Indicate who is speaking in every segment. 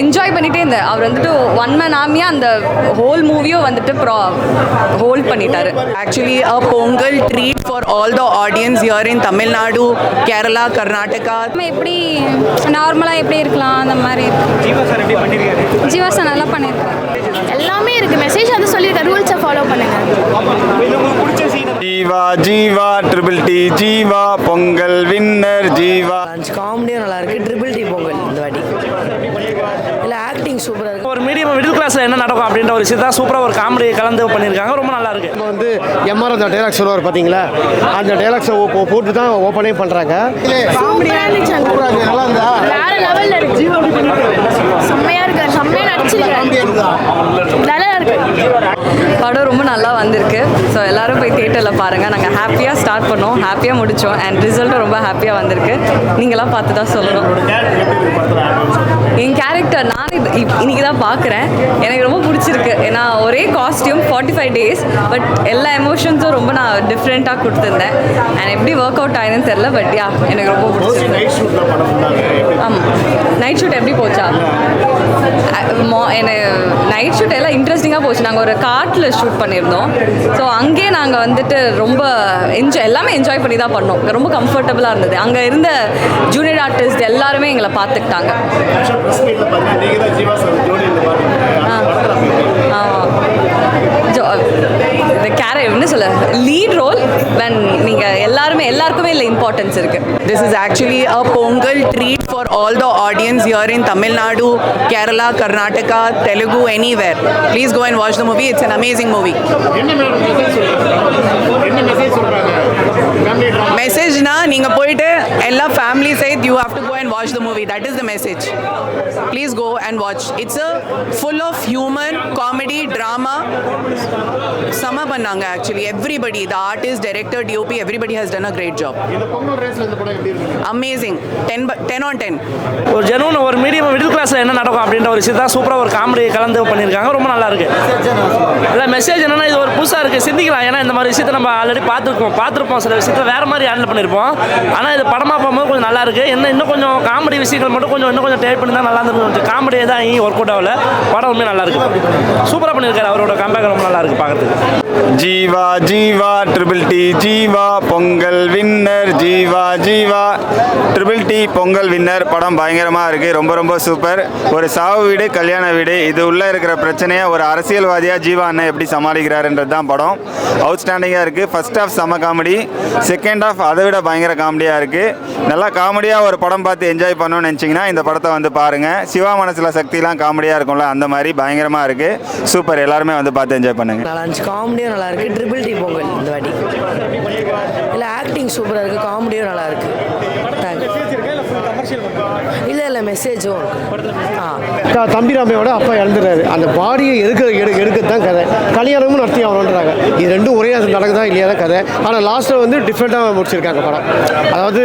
Speaker 1: Enjoy பண்ணிகிட்டே இருந்தேன். அவர் வந்துட்டு ஒன் மேன் ஆர்மியாக அந்த ஹோல் மூவியும் வந்துட்டு ஹோல்ட் பண்ணிட்டாரு.
Speaker 2: Actually a Pongal treat for all the audience here in Tamil Nadu, Kerala, Karnataka.
Speaker 3: எப்படி நார்மலாக எப்படி இருக்கலாம் அந்த மாதிரி
Speaker 4: ஜீவா சார் எப்படி பண்ணியிருக்காரு?
Speaker 3: ஜீவா சார் நல்லா பண்ணியிருக்காரு.
Speaker 5: எல்லாமே இருக்குது. மெசேஜ் வந்து சொல்லியிருக்காரு, ரூல்ஸை ஃபாலோ பண்ணுங்க.
Speaker 4: இது உங்களுக்கு பிடிச்ச scene?
Speaker 6: Jeeva Jeeva triple D Jeeva Pongal winner Jeeva.
Speaker 7: காமெடியும் நல்லா இருக்கு. ட்ரிபிள் டி பொங்கல் இந்த வாட்டி இல்லை ஆக்டிங் சூப்பராக இருக்கு.
Speaker 4: ஒரு மீடியம் மிடில் கிளாஸில் என்ன நடக்கும் அப்படின்ற ஒரு விஷயத்தான் சூப்பராக ஒரு காமெடி கலந்து பண்ணியிருக்காங்க. ரொம்ப நல்லா இருக்கு.
Speaker 8: இப்போ வந்து எம்ஆர் அந்த டைலாக்ஸ் சொல்லுவார் பார்த்தீங்களா, அந்த டைலாக்ஸை போட்டு தான் ஓப்பனே பண்ணுறாங்க. நல்லா இருந்தா
Speaker 5: வேற லெவலில் இருக்கு. செம்மையாக இருக்காரு, செம்மையாக நடிச்சிருக்காரு, நல்லா இருக்கு.
Speaker 1: படம் ரொம்ப நல்லா வந்திருக்கு. ஸோ எல்லோரும் போய் தியேட்டரில் பாருங்கள். நாங்கள் ஹாப்பியாக ஸ்டார்ட் பண்ணோம், ஹாப்பியாக முடித்தோம். அண்ட் ரிசல்ட்டும் ரொம்ப ஹாப்பியாக வந்திருக்கு. நீங்களாம் பார்த்து தான் சொல்லணும். என் கேரக்டர் நான் இன்னைக்கு தான் பார்க்குறேன். எனக்கு ரொம்ப பிடிச்சிருக்கு. ஏன்னா ஒரே காஸ்டியூம் 45 days, பட் எல்லா எமோஷன்ஸும் ரொம்ப நான் டிஃப்ரெண்ட்டாக கொடுத்துருந்தேன். அண்ட் எப்படி ஒர்க் அவுட் ஆயிருன்னு தெரில, பட் யா எனக்கு ரொம்ப பிடிச்சிருக்கு. ஆமாம், நைட் ஷூட் எப்படி போச்சா? எனக்கு நைட் ஷூட் எல்லாம் இன்ட்ரெஸ்டிங்காக போச்சு. நாங்கள் ஒரு காட்டில் ஷூட் பண்ணியிருந்தோம். ஸோ அங்கேயே நாங்கள் வந்துட்டு ரொம்ப எல்லாமே என்ஜாய் பண்ணி தான் பண்ணோம். ரொம்ப கம்ஃபர்டபுளாக இருந்தது. அங்கே இருந்த ஜூனியர் ஆர்டிஸ்ட் எல்லாருமே எங்களை பார்த்துக்கிட்டாங்க. இந்த என்ன சொல்ல லீட் ரோல் when நீங்கள் எல்லாருக்குமே இல்லை இம்பார்ட்டன்ஸ் இருக்குது.
Speaker 2: This is actually a Pongal treat for all the audience here in Tamil Nadu, Kerala, Karnataka, Telugu, anywhere. Please go and watch the movie. It's an amazing movie. Message na நீங்க போயிட்டு எல்லா family சேர்த்து you have to go and watch the movie. That is the message. Please go and watch. It's a full of humor, comedy, drama. Sama பண்ணாங்க actually everybody, the artist, director, DOP, everybody has done a great job. Amazing. 10 on 10.
Speaker 4: ஒரு genuine ஒரு medium middle கிளாஸில் என்ன நடக்கும் அப்படின்ற ஒரு விஷயத்தான் சூப்பராக ஒரு காமெடி கலந்து பண்ணியிருக்காங்க. ரொம்ப நல்லா இருக்கு. இல்லை மெசேஜ் என்னன்னா, இது ஒரு புதுசாக இருக்குது, சிந்திக்கலாம். ஏன்னா இந்த மாதிரி விஷயத்தை நம்ம ஆல்ரெடி பார்த்துருப்போம் சில விஷயத்தை வேறு மாதிரி ஹேண்டில் பண்ணியிருப்போம். ஆனால் இது படமாக போகும்போது கொஞ்சம் நல்லா இருக்குது. இன்னும் கொஞ்சம் காமெடி விஷயங்கள் மட்டும் இன்னும் கொஞ்சம் ட்ரை பண்ணி தான் நல்லா இருந்துருக்கு. காமெடியே தான் ஒர்க் அவுட் ஆகல. படம் உண்மையாக நல்லா இருக்கு. சூப்பராக பண்ணியிருக்காரு. அவரோட கம்பேக் ரொம்ப நல்லா இருக்குது பார்க்குறதுக்கு.
Speaker 6: Jiiva Jeeva triple D Jeeva Pongal winner Jiiva Jeeva triple D Pongal winner. படம் பயங்கரமாக இருக்குது. ரொம்ப ரொம்ப சூப்பர். ஒரு சாவு வீடு கல்யாண வீடு, இது உள்ளே இருக்கிற பிரச்சனையை ஒரு அரசியல்வாதியாக ஜீவா அண்ணன் எப்படி சமாளிக்கிறாருன்றது தான் படம். அவுட்ஸ்டாண்டிங்காக இருக்குது. ஃபர்ஸ்ட் ஹாஃப் செம காமெடி, செகண்ட் ஹாஃப் அதை விட பயங்கர காமெடியாக இருக்குது. நல்லா காமெடியாக ஒரு படம் பார்த்து என்ஜாய் பண்ணணும்னு நினச்சிங்கன்னா இந்த படத்தை வந்து பாருங்கள். சிவா மனசில் சக்திலாம் காமெடியாக இருக்கும்ல, அந்த மாதிரி பயங்கரமாக இருக்குது. சூப்பர். எல்லாருமே வந்து பார்த்து என்ஜாய் பண்ணுங்கள்.
Speaker 7: நல்லா இருந்துச்சு. காமெடியும் நல்லா இருக்கு. ட்ரிபிள் டி பொங்கல் இந்த வாட்டி இல்லை ஆக்டிங் சூப்பராக இருக்குது. காமெடியும் நல்லா இருக்கு. இல்லை மெசேஜும்
Speaker 8: தம்பிராமையோட அப்பா இறந்துடுறாரு. அந்த பாடியை எடுக்கிறது தான் கதை. கல்யாணமும் நடத்தி ஆகணுன்றாங்க. இது ரெண்டும் ஒரே நடக்குதா இல்லையா தான் கதை. ஆனால் லாஸ்ட்டில் வந்து டிஃப்ரெண்ட்டாக முடிச்சிருக்காங்க படம். அதாவது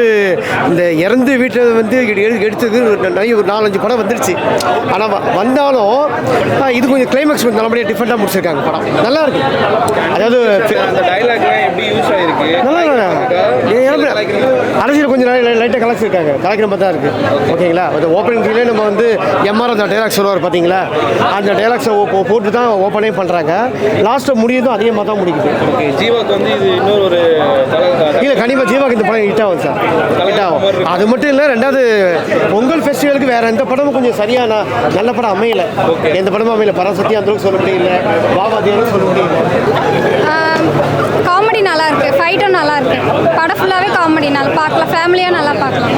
Speaker 8: இந்த இறந்து வீட்டில் வந்து எடுத்தது ஒரு 4-5 படம் வந்துருச்சு. ஆனால் வந்தாலும் இது கொஞ்சம் கிளைமேக்ஸ் கொஞ்சம் நல்லபடியாக டிஃப்ரெண்ட்டாக முடிச்சிருக்காங்க படம். நல்லா இருக்கு. அதாவது அரசியல் கொஞ்சம் லைட்டாக கலச்சிருக்காங்க. கலக்கிற மாதிரி தான் இருக்குது. ஓகேங்களா? அந்த ஓப்பனிங்லேயே நம்ம வந்து எம்ஆர் அந்த டைலாக்ஸ் சொல்லுவார் பார்த்தீங்களா, அந்த டைலாக்ஸை போட்டு தான் ஓப்பனே பண்ணுறாங்க. லாஸ்ட்டில் முடியுதும் அதே மாதிரி தான் முடிக்குது.
Speaker 4: ஜீவாக்கு வந்து இது இன்னொரு
Speaker 8: இல்லை, கண்டிப்பாக ஜீவாக்கு இந்த படம் ஹிட் ஆகும் சார். ஹிட் ஆகும். அது மட்டும் இல்லை, ரெண்டாவது பொங்கல் ஃபெஸ்டிவலுக்கு வேறு எந்த படமும் கொஞ்சம் சரியான நல்ல படம் அமையலை. எந்த படமும் அமையலை. பராசக்தி அந்தளவுக்கு சொல்ல முடியல, பாபாதியாலும் சொல்ல முடியல.
Speaker 3: காமெடி நல்லா இருக்கு. ஃபைட்டும் நல்லா இருக்கு. படம் ஃபுல்லாகவே காமெடி நல்லா பார்க்கலாம். ஃபேமிலியாக நல்லா பார்க்கலாம்.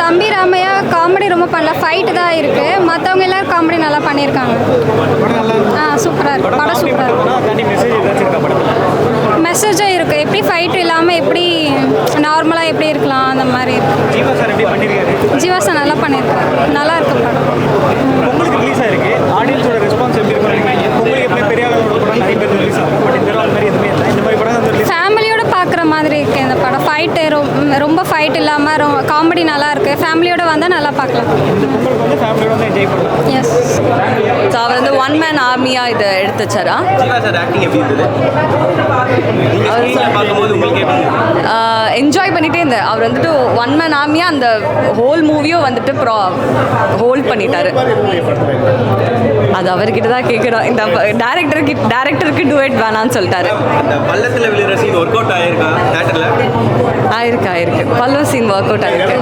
Speaker 3: தம்பி ராமையா காமெடி ரொம்ப பண்ணல, ஃபைட்டு தான் இருக்கு. மற்றவங்க எல்லாரும் காமெடி நல்லா பண்ணியிருக்காங்க. சூப்பராக இருக்கு. படம் சூப்பராக இருக்கு. மெசேஜும் இருக்கு. எப்படி ஃபைட் இல்லாமல் எப்படி நார்மலாக எப்படி இருக்கலாம் அந்த மாதிரி இருக்கு. ஜீவா சார் நல்லா பண்ணியிருக்காரு. நல்லா இருக்கு படம்.
Speaker 4: உங்களுக்கு ரிலீஸ் ஆயிருக்கு. ஆடியன்ஸோட ரெஸ்பான்ஸ் எப்படி இருக்கு? உங்களுக்கு எப்படி பெரிய நிறைய பேர் ரிலீஸ் ஆகும். பட் இந்த மாதிரி எதுவுமே இல்லை. இந்த மாதிரி படம்
Speaker 3: ஃபேமிலியோட பார்க்குற மாதிரி இருக்கு இந்த படம். ஃபைட்டு ரொம்ப ஃபைட் ஃபைட் இல்லாமல் ரொம்ப காமெடி நல்லா இருக்குது. ஃபேமிலியோட வந்தால் நல்லா பார்க்கலாம். எஸ்.
Speaker 1: ஸோ அவர் வந்து ஒன் மேன் ஆர்மியாக இதை எடுத்து வச்சாரா? என்ஜாய் பண்ணிகிட்டே இருந்தேன். அவர் வந்துட்டு ஒன் மேன் ஆர்மியாக அந்த ஹோல் மூவியும் வந்துட்டு ஹோல்ட் பண்ணிட்டாரு. அது அவர்கிட்ட தான் கேட்குறோம். இந்த டேரக்டருக்கு டூயட் வேணான்னு சொல்லிட்டாரு. ஆயிருக்கு பல்லவ சீன் ஒர்க் அவுட் ஆயிருக்கு.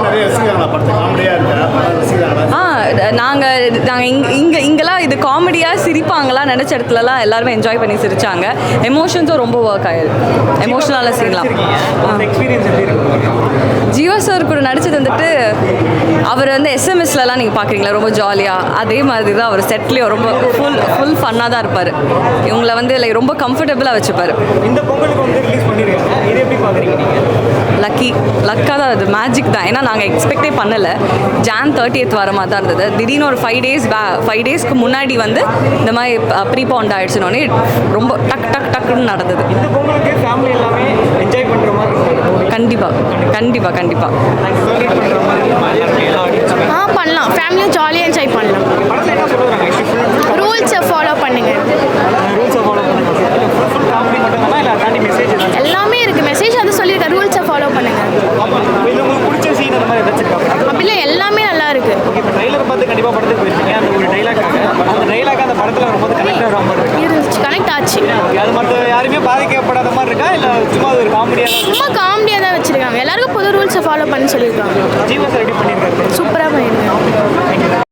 Speaker 1: நாங்கள் இங்கெல்லாம் இது காமெடியாக சிரிப்பாங்களா நினச்ச இடத்துலலாம் எல்லாருமே என்ஜாய் பண்ணி சிரிச்சாங்க. எமோஷன்ஸும் ரொம்ப ஒர்க் ஆயிருக்கு. எமோஷனலான சீன்லாம். ஜீவா சார் கூட நடிச்சது வந்துட்டு அவர் வந்து எஸ்எம்எஸ்லலாம் நீங்கள் பார்க்குறீங்களா ரொம்ப ஜாலியாக, அதே மாதிரி தான் அவர் செட்லேயும் ரொம்ப ஃபுல் ஃபன்னாக தான் இருப்பார். இவங்களை வந்து லைக் ரொம்ப கம்ஃபர்டபுளாக வச்சுப்பார்.
Speaker 9: இந்த பொங்கலுக்கு வந்து ரிலீஸ் பண்ணிருக்காங்க, இது எப்படி பார்க்குறீங்க நீங்கள்?
Speaker 1: லக்காக தான், அது மேஜிக் தான். ஏன்னா நாங்கள் எக்ஸ்பெக்டே பண்ணலை. Jan 30th வர மாதிரி தான் இருந்தது. திடீர்னு ஒரு 5 டேஸ்க்கு முன்னாடி வந்து இந்த மாதிரி ப்ரீபவுண்ட் ஆகிடுச்சுனோடனே ரொம்ப டக்குன்னு நடந்தது.
Speaker 9: இந்த பொங்கலுக்கு ஃபேமிலி எல்லாமே என்ஜாய் பண்ணுற மாதிரி இருக்கும்.
Speaker 1: கண்டிப்பாக
Speaker 5: பண்ணலாம். ஃபேமிலியும் ஜாலியாக என்ஜாய் பண்ணலாம்.
Speaker 9: படத்தில் என்ன சொல்லுறாங்க?
Speaker 5: ரூல்ஸை ஃபாலோ பண்ணுங்க.
Speaker 9: ரூல்ஸை ஃபாலோ பண்ணுங்க. ஃபுல் காமெடி மட்டும்தானா இல்லை தாண்டி மெசேஜ்
Speaker 5: எல்லாமே இருக்குது. மெசேஜ் அது சொல்லியிருக்கேன். ரூல்ஸை ஃபாலோ பண்ணுங்க.
Speaker 9: இது உங்களுக்கு பிடிச்ச சீன் அந்த மாதிரி ஏதாச்சும் இருக்கா?
Speaker 5: அப்படிலாம் எல்லாமே நல்லா இருக்குது.
Speaker 9: ஓகே, இப்போ ட்ரைலர் பார்த்து கண்டிப்பாக படத்துக்கு போயிருக்கீங்க. அந்த ஒரு டைலாக்காக அந்த டைலாக் அந்த படத்தில் ரொம்ப கனெக்ட் ஆகிற மாதிரி இருக்கு.
Speaker 5: இருந்துச்சு, கனெக்ட் ஆச்சு.
Speaker 9: அது மட்டும் யாருமே பாதிக்கப்படாத மாதிரி இருக்கா இல்லை சும்மா அது ஒரு காமெடியாக?
Speaker 5: சும்மா காமெடியாக தான் வச்சுருக்காங்க. எல்லாருக்கும் பொது ரூல்ஸை ஃபாலோ பண்ணி சொல்லியிருக்காங்க.
Speaker 9: ஜீவா சார் எப்படி பண்ணியிருக்காரு?
Speaker 5: சூப்பராக பண்ணியிருக்காங்க.